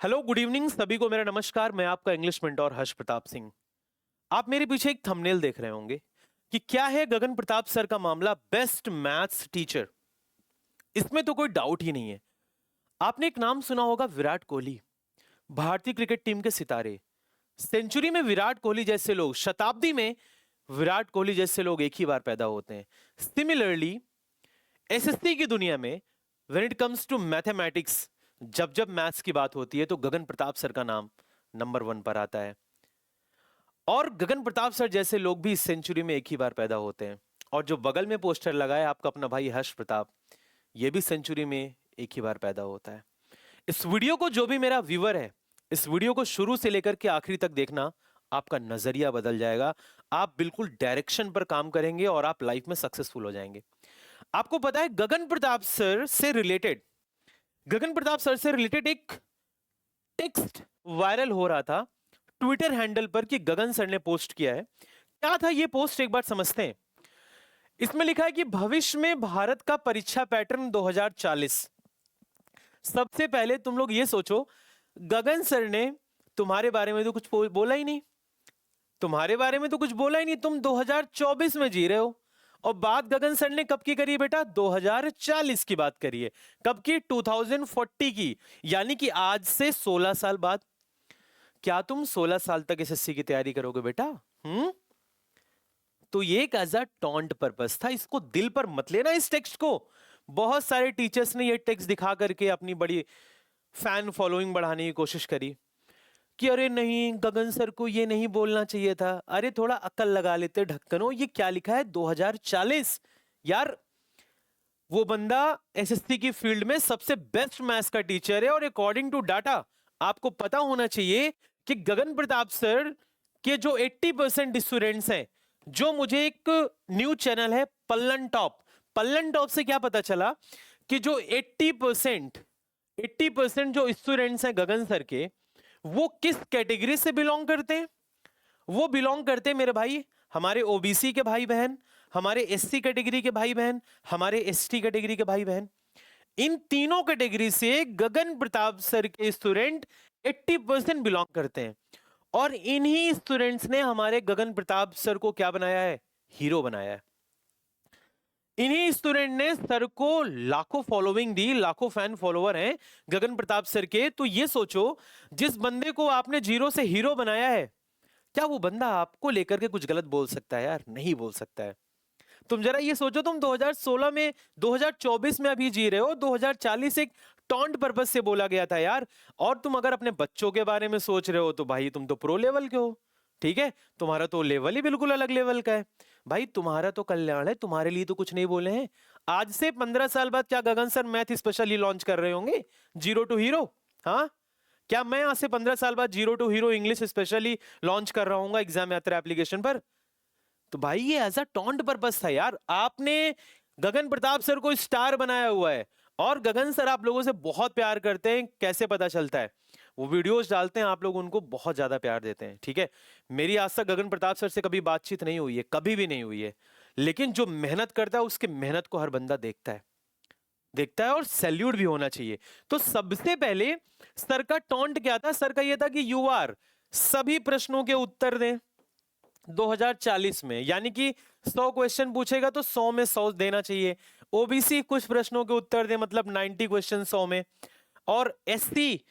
Hello good evening सभी को मेरा नमस्कार। मैं आपका इंग्लिश मेंटोर हर्ष प्रताप सिंह। आप मेरे पीछे एक थंबनेल देख रहे होंगे कि क्या है गगन प्रताप सर का मामला बेस्ट मैथ्स टीचर। इसमें तो कोई डाउट ही नहीं है। आपने एक नाम सुना होगा, विराट कोहली, भारतीय क्रिकेट टीम के सितारे। सेंचुरी में विराट कोहली जैसे लोग, शताब्दी में विराट कोहली जैसे लोग एक ही बार पैदा होते हैं। सिमिलरली एसएससी की दुनिया में when it comes to mathematics, जब जब मैथ्स की बात होती है तो गगन प्रताप सर का नाम नंबर 1 पर आता है। और गगन प्रताप सर जैसे लोग भी इस सेंचुरी में एक ही बार पैदा होते हैं। और जो बगल में पोस्टर लगा है आपका अपना भाई हर्ष प्रताप, ये भी सेंचुरी में एक ही बार पैदा होता है। इस वीडियो को जो भी मेरा व्यूअर है, इस वीडियो को शुरू से लेकर के आखिरी तक देखना, आपका नजरिया बदल जाएगा। आप बिल्कुल डायरेक्शन पर काम करेंगे और आप लाइफ में सक्सेसफुल हो जाएंगे। आपको पता है गगन प्रताप सर से रिलेटेड एक टेक्स्ट वायरल हो रहा था ट्विटर हैंडल पर कि गगन सर ने पोस्ट किया है। क्या था ये पोस्ट, एक बार समझते हैं। इसमें लिखा है कि भविष्य में भारत का परीक्षा पैटर्न 2040। सबसे पहले तुम लोग ये सोचो, गगन सर ने तुम्हारे बारे में तो कुछ बोला ही नहीं। तुम 2024 में जी रहे हो। और बात गगन सर ने कब की करी है बेटा? 2040 की बात करी है। कब की? 2040 की, यानी कि आज से 16 साल बाद। क्या तुम 16 साल तक एसएससी की तैयारी करोगे बेटा? तो ये एक एज अ टॉन्ट पर्पस था। इसको दिल पर मत लेना इस टेक्स्ट को। बहुत सारे टीचर्स ने ये टेक्स्ट दिखा करके अपनी बड़ी फैन फॉलोइंग बढ़ाने की कोशिश करी कि अरे नहीं, गगन सर को ये नहीं बोलना चाहिए था। अरे थोड़ा अक्ल लगा लेते ढक्कनो। ये क्या लिखा है? 2040। यार वो बंदा एसएससी की फील्ड में सबसे बेस्ट मैथ्स का टीचर है। और अकॉर्डिंग टू डाटा आपको पता होना चाहिए कि गगन प्रताप सर के जो 80% स्टूडेंट्स हैं, जो मुझे एक न्यूज चैनल है पल्लन टॉप से क्या पता चला कि जो 80% जो स्टूडेंट्स हैं गगन सर के, वो किस कैटेगरी से बिलोंग करते हैं? वो बिलोंग करते हैं मेरे भाई, हमारे ओबीसी के भाई बहन, हमारे एससी कैटेगरी के भाई बहन, हमारे एसटी कैटेगरी के भाई बहन। इन तीनों कैटेगरी से गगन प्रताप सर के स्टूडेंट 80% बिलोंग करते हैं। और इन्हीं स्टूडेंट्स ने हमारे गगन प्रताप सर को क्या बनाया है? हीरो बनाया है। इन्हीं स्टूडेंट ने सर को लाखों फॉलोइंग दी, लाखों फैन फॉलोवर हैं गगन प्रताप सर के। तो ये सोचो, जिस बंदे को आपने जीरो से हीरो बनाया है, क्या वो बंदा आपको लेकर के कुछ गलत बोल सकता है? यार नहीं बोल सकता है। तुम जरा ये सोचो, तुम 2016 में 2024 में अभी जी रहे हो। 2040 एक टॉन्ट पर्पस से बोला गया था यार। और तुम अगर अपने बच्चों के बारे में सोच रहे हो तो भाई तुम तो प्रो लेवल के हो। ठीक है, तुम्हारा तो लेवल ही बिल्कुल अलग लेवल का है। भाई तुम्हारा तो कल्याण है, तुम्हारे लिए तो कुछ नहीं बोले हैं। आज से 15 साल बाद क्या गगन सर मैथ स्पेशली लॉन्च कर रहे होंगे, जीरो टू हीरो? हाँ, क्या मैं आज से 15 साल बाद zero to hero English specially launch कर रहा हूँ एग्जाम यात्रा एप्लीकेशन पर? तो भाई ये एज अ टॉन्ट पर्पस था यार। आपने गगन प्रताप सर को स्टार बनाया हुआ है। और गगन सर आप लोगों से बहुत प्यार करते हैं। कैसे पता चलता है? वो वीडियोस डालते हैं, आप लोग उनको बहुत ज्यादा प्यार देते हैं। ठीक है, मेरी आज तक गगन प्रताप सर से कभी बातचीत नहीं हुई है, कभी भी नहीं हुई है। लेकिन जो मेहनत करता है उसके मेहनत को हर बंदा देखता है और सैल्यूट भी होना चाहिए। तो सबसे पहले सर का टॉन्ट क्या था? सर का यह था कि यू आर सभी प्रश्नों के उत्तर दें 2040 में, यानी कि 100 क्वेश्चन पूछेगा तो 100 में 100 देना चाहिए। ओबीसी कुछ प्रश्नों के उत्तर दे, मतलब 90 क्वेश्चन 100 में। और एससी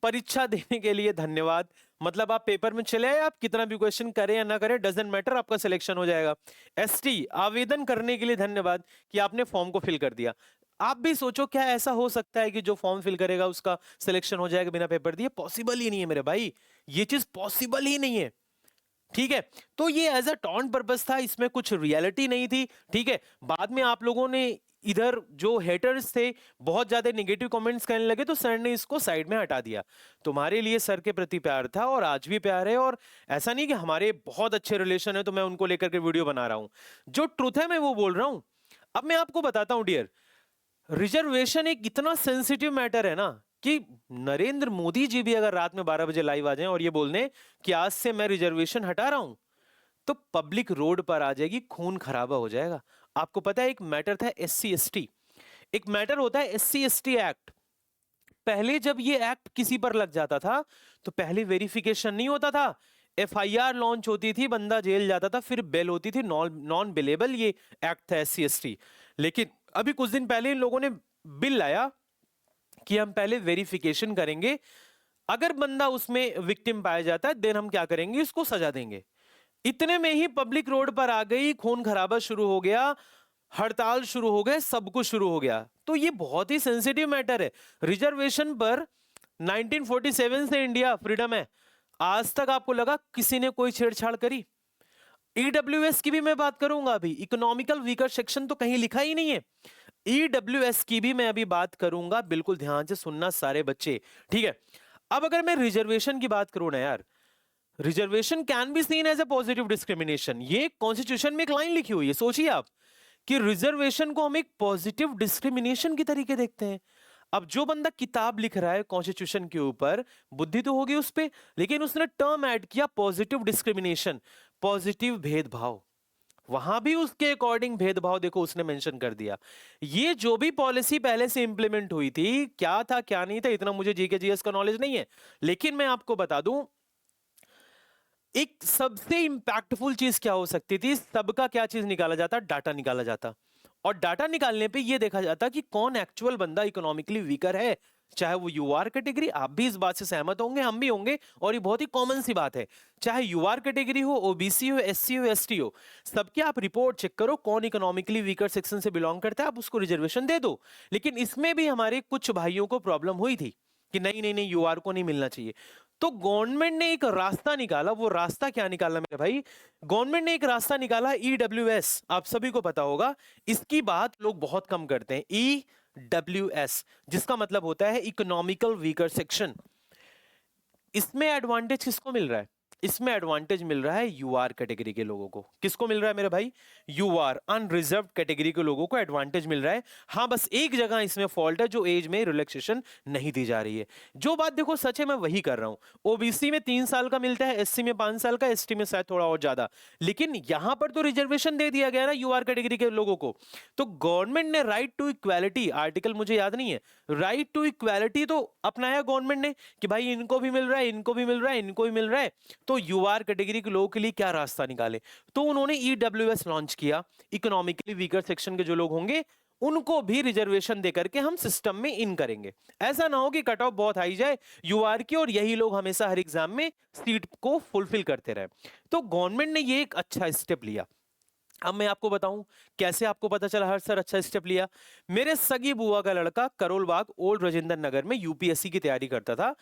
परीक्षा देने के लिए धन्यवाद, मतलब आप पेपर में चले आए, आप कितना भी क्वेश्चन करें या ना करें डजेंट मैटर, आपका सिलेक्शन हो जाएगा। एसटी आवेदन करने के लिए धन्यवाद कि आपने फॉर्म को फिल कर दिया। आप भी सोचो, क्या ऐसा हो सकता है कि जो फॉर्म फिल करेगा उसका सिलेक्शन हो जाएगा बिना पेपर दिए? पॉसिबल ही नहीं है मेरे भाई, ये चीज पॉसिबल ही नहीं है। ठीक है, तो ये एज अ टॉन्ट पर्पस था, इसमें कुछ रियलिटी नहीं थी। ठीक है, बाद में आप लोगों ने इधर जो हेटर्स थे बहुत ज्यादा नेगेटिव कमेंट्स करने लगे, तो सर ने इसको साइड में हटा दिया। तुम्हारे लिए सर के प्रति प्यार था और आज भी प्यार है। और ऐसा नहीं कि हमारे बहुत अच्छे रिलेशन है तो मैं उनको लेकर के वीडियो बना रहा हूं। जो ट्रुथ है मैं वो बोल रहा हूं। अब मैं आपको बताता हूं डियर, रिजर्वेशन एक इतना सेंसिटिव मैटर है ना कि नरेंद्र मोदी जी भी अगर रात में 12 बजे लाइव आ जाएं और ये बोल दें कि आज से मैं रिजर्वेशन हटा रहा हूं, तो पब्लिक रोड पर आ जाएगी, खून खराबा हो जाएगा। आपको पता है एक मैटर था एससी एसटी, एक मैटर होता है एससी एसटी एक्ट। पहले जब ये एक्ट किसी पर लग जाता था तो पहले वेरिफिकेशन नहीं होता था, एफआईआर लॉन्च होती थी, बंदा जेल जाता था, फिर बेल होती थी, नॉन बेलेबल ये एक्ट था SC/ST। लेकिन अभी कुछ दिन पहले इन लोगों ने बिल लाया कि हम पहले वेरिफिकेशन करेंगे, अगर बंदा उसमें विक्टिम पाया जाता है देन हम क्या करेंगे, इसको सजा देंगे। इतने में ही पब्लिक रोड पर आ गई, खून खराबा शुरू हो गया, हड़ताल शुरू हो गए, सब कुछ शुरू हो गया। तो ये बहुत ही सेंसिटिव मैटर है। रिजर्वेशन पर 1947 से इंडिया फ्रीडम है, आज तक आपको लगा किसी ने कोई छेड़छाड़ करी? ईडब्ल्यूएस की भी मैं बात करूंगा, अभी इकोनॉमिकल वीकर सेक्शन तो कहीं लिखा ही नहीं है। ईडब्ल्यूएस की भी मैं अभी बात करूंगा, बिल्कुल ध्यान से सुनना सारे बच्चे, ठीक है। अब अगर मैं रिजर्वेशन की बात करूं ना यार, reservation can be seen as a positive discrimination. ये कॉन्स्टिट्यूशन में एक लाइन लिखी हुई है, सोचिए आप कि रिजर्वेशन को हम एक पॉजिटिव डिस्क्रिमिनेशन की तरीके देखते हैं। अब जो बंदा किताब लिख रहा है कॉन्स्टिट्यूशन के ऊपर, बुद्धि तो होगी उस पे, लेकिन उसने टर्म ऐड किया पॉजिटिव डिस्क्रिमिनेशन, पॉजिटिव भेदभाव। वहां भी उसके अकॉर्डिंग भेदभाव देखो उसने मेंशन कर दिया। ये जो भी पॉलिसी पहले से इंप्लीमेंट हुई थी, क्या था क्या नहीं था, इतना मुझे जीके जीएस का नॉलेज नहीं है, लेकिन मैं आपको बता दूं एक सबसे इंपैक्टफुल चीज क्या हो सकती थी, सबका क्या चीज निकाला जाता, डाटा निकाला जाता, और डाटा निकालने पे ये देखा जाता कि कौन एक्चुअल बंदा इकोनॉमिकली वीकर है, चाहे वो यूआर कैटेगरी, आप भी इस बात से सहमत होंगे, हम भी होंगे, और ये बहुत ही कॉमन सी बात है, चाहे यूआर कैटेगरी हो, ओबीसी हो, एससी हो, एसटी हो, सबके आप रिपोर्ट चेक करो कौन इकोनॉमिकली वीकर सेक्शन से बिलोंग करता है, आप उसको रिजर्वेशन दे दो। लेकिन इसमें भी हमारे कुछ भाइयों को प्रॉब्लम हुई थी कि नहीं नहीं नहीं यूआर को नहीं मिलना चाहिए। तो गवर्नमेंट ने एक रास्ता निकाला, वो रास्ता क्या निकाला मेरे भाई, गवर्नमेंट ने एक रास्ता निकाला ईडब्ल्यूएस, आप सभी को पता होगा, इसकी बात लोग बहुत कम करते हैं, ईडब्ल्यूएस जिसका मतलब होता है इकोनॉमिकल वीकर सेक्शन। इसमें एडवांटेज किसको मिल रहा है, इसमें एडवांटेज मिल रहा है यूआर कैटेगरी के लोगों को। किसको मिल रहा है मेरे भाई, यूआर अनरिजर्व्ड कैटेगरी के लोगों को एडवांटेज मिल रहा है। हाँ बस एक जगह इसमें फॉल्ट है, जो एज में रिलैक्सेशन नहीं दी जा रही है। जो बात देखो सच है मैं वही कर रहा हूं, ओबीसी में 3 साल का मिलता है, एससी में 5 साल का, एसटी में शायद थोड़ा और ज्यादा, लेकिन यहां पर तो रिजर्वेशन दे दिया गया ना यूआर कैटेगरी के लोगों को। तो गवर्नमेंट ने राइट टू इक्वालिटी, आर्टिकल मुझे याद नहीं है, राइट टू इक्वालिटी तो अपनाया गवर्नमेंट ने कि भाई इनको भी मिल रहा है, इनको भी मिल रहा है, इनको भी मिल रहा है। तो यूआर कैटेगरी के लोगों के लिए क्या रास्ता निकाले, तो उन्होंने ईडब्ल्यूएस लॉन्च किया, इकोनॉमिकली वीकर सेक्शन के जो लोग होंगे उनको भी रिजर्वेशन देकर के हम सिस्टम में इन करेंगे। ऐसा ना हो कि कट ऑफ बहुत हाई जाए यूआर की और यही लोग हमेशा हर एग्जाम में सीट को फुलफिल करते रहे। तो गवर्नमेंट ने ये एक अच्छा स्टेप लिया। अब मैं आपको बताऊं कैसे आपको पता चला हर सर अच्छा स्टेप लिया। मेरे सगी बुआ का लड़का करोल बाग ओल्ड राजेंद्र नगर में यूपीएससी की तैयारी करता था,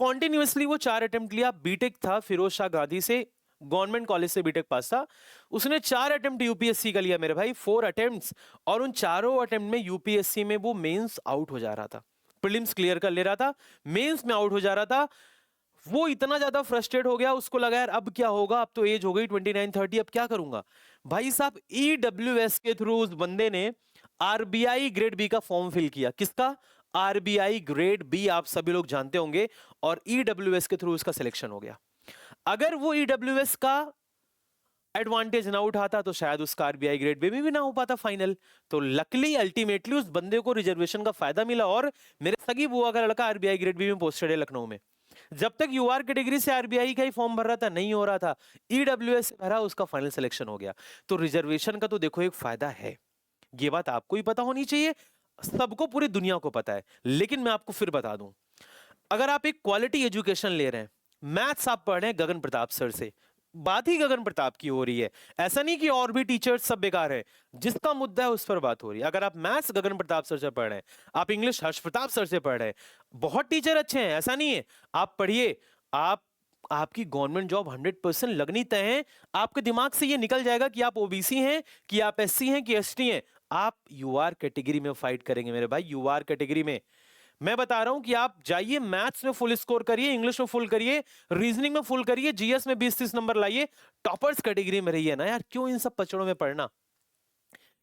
कॉन्टिन्यूअसली वो 4 अटेम्प्ट लिया, बीटेक था फिरोज शाह गांधी से, गवर्नमेंट कॉलेज से बीटेक पास था, उसने 4 अटेम्प्ट यूपीएससी का लिया मेरे भाई, 4 अटेम्प्ट्स, और उन चारों अटेम्प्ट में यूपीएससी में वो मेंस आउट हो जा रहा था, प्रीलिम्स क्लियर कर ले रहा था, मेंस में आउट हो जा रहा था। वो इतना ज्यादा फ्रस्ट्रेट हो गया, उसको लगा यार अब क्या होगा, अब तो एज हो गई 29-30, अब क्या करूंगा। भाई साहब ईडब्ल्यूएस के थ्रू उस बंदे ने आरबीआई ग्रेड बी का फॉर्म फिल किया, किसका, आरबीआई ग्रेड बी, आप सभी लोग जानते होंगे, और ईडब्ल्यूएस के थ्रू उसका सिलेक्शन हो गया। अगर वो ईडब्ल्यूएस का एडवांटेज ना उठाता तो शायद उसका आरबीआई ग्रेड बी भी ना हो पाता फाइनल। तो लकली अल्टीमेटली उस बंदे को रिजर्वेशन का फायदा मिला, और मेरे सगी बुआ का लड़का आरबीआई ग्रेड बी में पोस्टेड है लखनऊ में। जब तक यूआर कैटेगरी से आरबीआई का ही फॉर्म भर रहा था, नहीं हो रहा था, ईडब्ल्यूएस से भरा, उसका फाइनल सिलेक्शन हो गया। तो रिजर्वेशन का तो देखो एक फायदा है, ये बात आपको ही पता होनी चाहिए, सबको पूरी दुनिया को पता है। लेकिन मैं आपको फिर बता दूं, अगर आप एक क्वालिटी एजुकेशन ले रहे हैं, मैथ्स आप पढ़ रहे हैं गगन प्रताप सर से, बात ही गगन प्रताप की हो रही है, ऐसा नहीं कि और भी टीचर्स सब बेकार है, जिसका मुद्दा है उस पर बात हो रही है। अगर आप मैथ्स गगन प्रताप सर से पढ़ रहे हैं, आप इंग्लिश हर्ष प्रताप सर से पढ़ रहे हैं, बहुत टीचर अच्छे हैं, ऐसा नहीं है, आप पढ़िए, आपकी गवर्नमेंट जॉब 100% लगनी तय है। आपके दिमाग से ये निकल जाएगा कि आप ओबीसी हैं, कि आप एससी हैं, कि एसटी हैं, आप यूआर कैटेगरी में फाइट करेंगे मेरे भाई, यूआर कैटेगरी में। मैं बता रहा हूं कि आप जाइए मैथ्स में फुल स्कोर करिए, इंग्लिश में फुल करिए, रीजनिंग में फुल करिए, जीएस में 20-30 नंबर लाइए, टॉपर्स कैटेगरी में रहिए ना यार। क्यों इन सब पचड़ों में पढ़ना,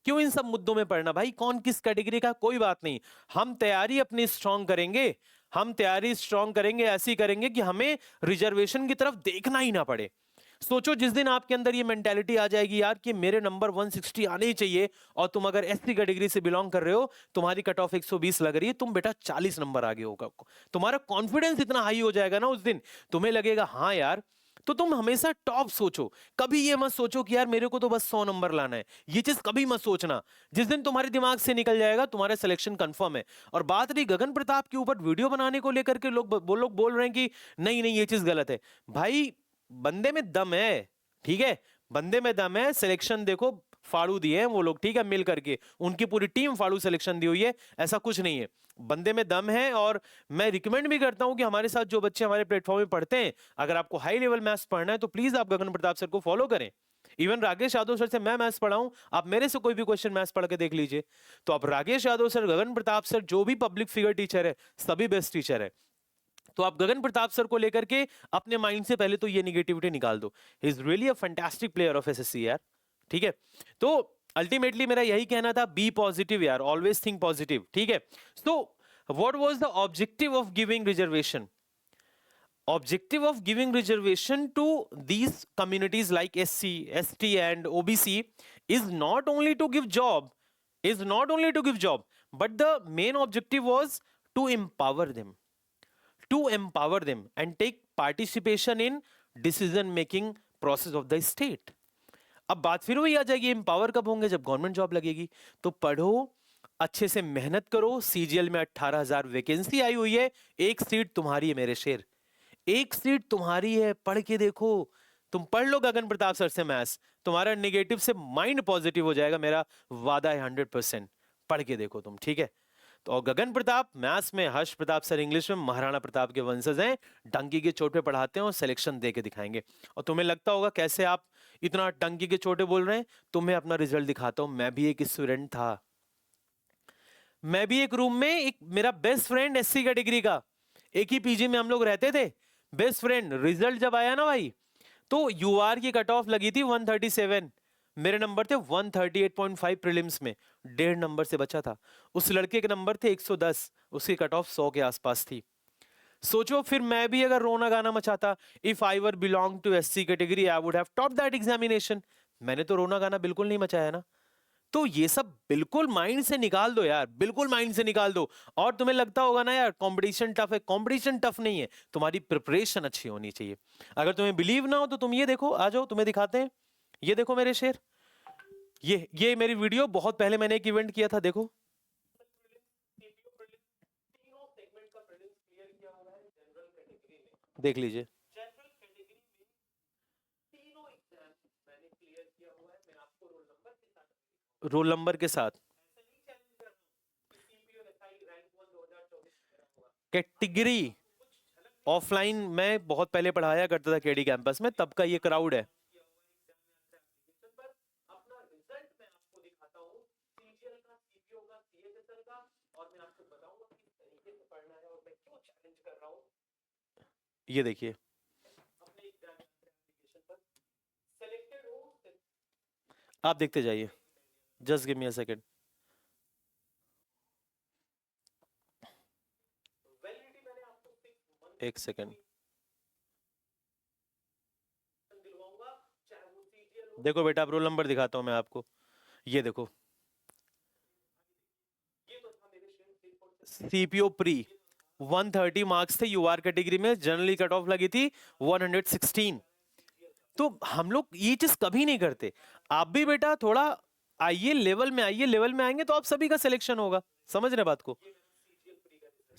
क्यों इन सब मुद्दों में पढ़ना भाई, कौन किस कैटेगरी का कोई बात नहीं, हम तैयारी अपनी स्ट्रांग करेंगे, हम तैयारी स्ट्रांग करेंगे, ऐसी करेंगे कि हमें रिजर्वेशन की तरफ देखना ही ना पड़े। सोचो जिस दिन आपके अंदर ये मेंटेलिटी आ जाएगी यार कि मेरे नंबर 160 आने ही चाहिए, और तुम अगर एससी कैटेगरी से बिलोंग कर रहे हो, तुम्हारी कट ऑफ 120 लग रही है, तुम बेटा 40 नंबर आगे होगा, तुम्हारा कॉन्फिडेंस इतना हाई हो जाएगा ना उस दिन, तुम्हें लगेगा हाँ यार। तो तुम हमेशा टॉप सोचो, कभी ये मत सोचो कि यार मेरे को तो बस 100 नंबर लाना है, ये चीज कभी मत सोचना। जिस दिन तुम्हारे दिमाग से निकल जाएगा, तुम्हारा सिलेक्शन कंफर्म है। और बात रही गगन प्रताप के ऊपर वीडियो बनाने को लेकर के, लोग बोल रहे हैं कि नहीं नहीं ये चीज गलत है। भाई बंदे में दम है, ठीक है, बंदे में दम है। सिलेक्शन देखो फाड़ू दिए हैं वो लोग, ठीक है, मिल करके उनकी पूरी टीम फाड़ू सिलेक्शन दी हुई है, ऐसा कुछ नहीं है, बंदे में दम है। और मैं रिकमेंड भी करता हूं कि हमारे साथ जो बच्चे हमारे प्लेटफॉर्म में पढ़ते हैं, अगर आपको हाई लेवल मैथ्स पढ़ना है तो प्लीज आप गगन प्रताप सर को फॉलो करें। इवन राकेश यादव सर से मैं मैथ्स पढ़ाऊं, आप मेरे से कोई भी क्वेश्चन मैथ्स पढ़ के देख लीजिए। तो आप राकेश यादव सर, गगन प्रताप सर, जो भी पब्लिक फिगर टीचर है, सभी बेस्ट टीचर है। तो आप गगन प्रताप सर को लेकर के अपने माइंड से पहले तो ये निगेटिविटी निकाल दो। He is really a fantastic player of SSC यार, ठीक है। तो अल्टीमेटली मेरा यही कहना था, बी पॉजिटिव यार, ऑलवेज थिंक पॉजिटिव, ठीक है। So what was the objective of giving reservation? Objective of giving reservation to these communities like SC, ST and OBC is not only to give job, but the main objective was to empower them, and take participation in decision making process of the state. अब बात फिर वही आ जाएगी, empower कब होंगे? जब government job लगेगी। तो पढ़ो, अच्छे से मेहनत करो। सीजीएल में 18,000 वैकेंसी आई हुई है, एक सीट तुम्हारी है मेरे शेर, एक सीट तुम्हारी है, पढ़ के देखो। तुम पढ़ लो गगन प्रताप सर से मैथ्स, तुम्हारा नेगेटिव से माइंड पॉजिटिव हो जाएगा, मेरा वादा है 100%। पढ़ के देखो तुम, ठीक है। तो और गगन प्रताप मैथ्स में, हर्ष प्रताप सर इंग्लिश में, महाराणा प्रताप के वंशज हैं, डंकी के चोट पे पढ़ाते हैं और सिलेक्शन दे के दिखाएंगे। और तुम्हें लगता होगा कैसे आप इतना डंकी के चोटे बोल रहे हैं, तुम्हें अपना रिजल्ट दिखाता हूं। मैं भी एक स्टूडेंट था, मैं भी एक रूम में, एक मेरा बेस्ट फ्रेंड एससी कैटेगरी का, एक ही पीजी में हम लोग रहते थे, बेस्ट फ्रेंड। रिजल्ट जब आया ना भाई, तो यूआर की कट ऑफ लगी थी 137, मेरे नंबर थे 138.5 प्रीलिम्स में, 1.5 नंबर से बचा था। उस लड़के के नंबर थे 110, उसकी कट ऑफ 100 के आसपास थी। सोचो फिर मैं भी अगर रोना गाना मचाता, if I were belong to SC category I would have top that examination. मैंने तो रोना गाना बिल्कुल नहीं मचाया ना। तो ये सब बिल्कुल माइंड से निकाल दो यार, बिल्कुल माइंड से निकाल दो। और तुम्हें लगता होगा ना यार कंपटीशन टफ है, कंपटीशन टफ नहीं है, तुम्हारी प्रिपरेशन अच्छी होनी चाहिए। अगर तुम्हें बिलीव ना हो तो तुम ये देखो, आ जाओ तुम्हें दिखाते हैं। ये देखो मेरे शेर, ये मेरी वीडियो बहुत पहले मैंने एक इवेंट किया था, देखो। देख लीजिए, रोल नंबर के साथ कैटेगरी ऑफलाइन मैं बहुत पहले पढ़ाया करता था केडी कैंपस में, तब का ये क्राउड है। ये देखिए, आप देखते जाइए, just give me a second. एक सेकंड, देखो बेटा, अब रोल नंबर दिखाता हूं मैं आपको, ये देखो, सीपीओ प्री 130 मार्क्स थे यूआर कैटेगरी में, जनरली कट ऑफ लगी थी 116। तो हम लोग ये चीज कभी नहीं करते। आप भी बेटा थोड़ा आइए लेवल में, आइए लेवल में, आएंगे तो आप सभी का सिलेक्शन होगा। समझ रहे बात को?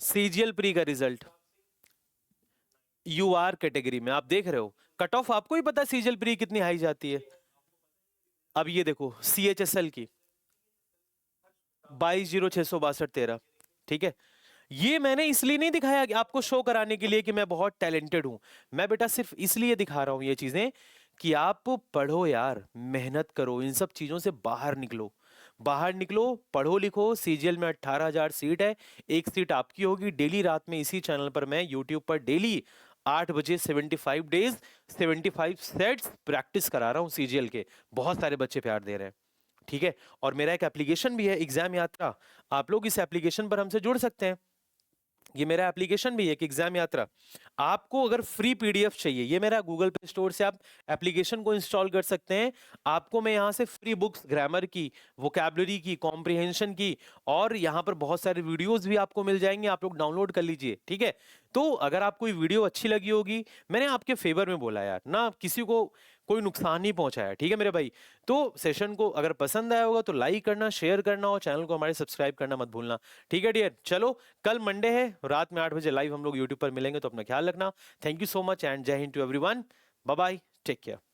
सीजीएल प्री का रिजल्ट यूआर कैटेगरी में आप देख रहे हो, कट ऑफ आपको ही पता है सीजीएल प्री कितनी हाई जाती है। अब ये देखो सीएचएसएल की 22,0662 ठीक है। ये मैंने इसलिए नहीं दिखाया कि आपको शो कराने के लिए कि मैं बहुत टैलेंटेड हूं, मैं बेटा सिर्फ इसलिए दिखा रहा हूं ये चीजें कि आप पढ़ो यार, मेहनत करो, इन सब चीजों से बाहर निकलो, बाहर निकलो, पढ़ो लिखो। सीजीएल में 18,000 सीट है, एक सीट आपकी होगी। डेली रात में इसी चैनल पर मैं यूट्यूब पर डेली 8 बजे 75 डेज 75 सेट्स प्रैक्टिस करा रहा हूँ सीजीएल के। बहुत सारे बच्चे प्यार दे रहे हैं, ठीक है। और मेरा एक एप्लीकेशन भी है, एग्जाम यात्रा, आप लोग इस एप्लीकेशन पर हमसे जुड़ सकते हैं। ये मेरा एप्लीकेशन भी है कि एग्जाम यात्रा। आपको अगर फ्री पीडीएफ चाहिए, ये मेरा गूगल प्ले स्टोर से आप एप्लीकेशन को इंस्टॉल कर सकते हैं। आपको मैं यहाँ से फ्री बुक्स, ग्रामर की, वोकैबुलरी की, कॉम्प्रिहेंशन की, और यहाँ पर बहुत सारे वीडियोस भी आपको मिल जाएंगे, आप लोग डाउनलोड कर लीजिए, ठीक है। तो अगर आपको कोई वीडियो अच्छी लगी होगी, मैंने आपके फेवर में बोला यार, ना किसी को कोई नुकसान नहीं पहुंचाया, ठीक है मेरे भाई। तो सेशन को अगर पसंद आया होगा तो लाइक करना, शेयर करना, और चैनल को हमारे सब्सक्राइब करना मत भूलना, ठीक है डियर। चलो, कल मंडे है, रात में 8 बजे लाइव हम लोग यूट्यूब पर मिलेंगे, तो अपना ख्याल रखना। Thank you so much and Jai Hind to everyone. Bye bye, take care.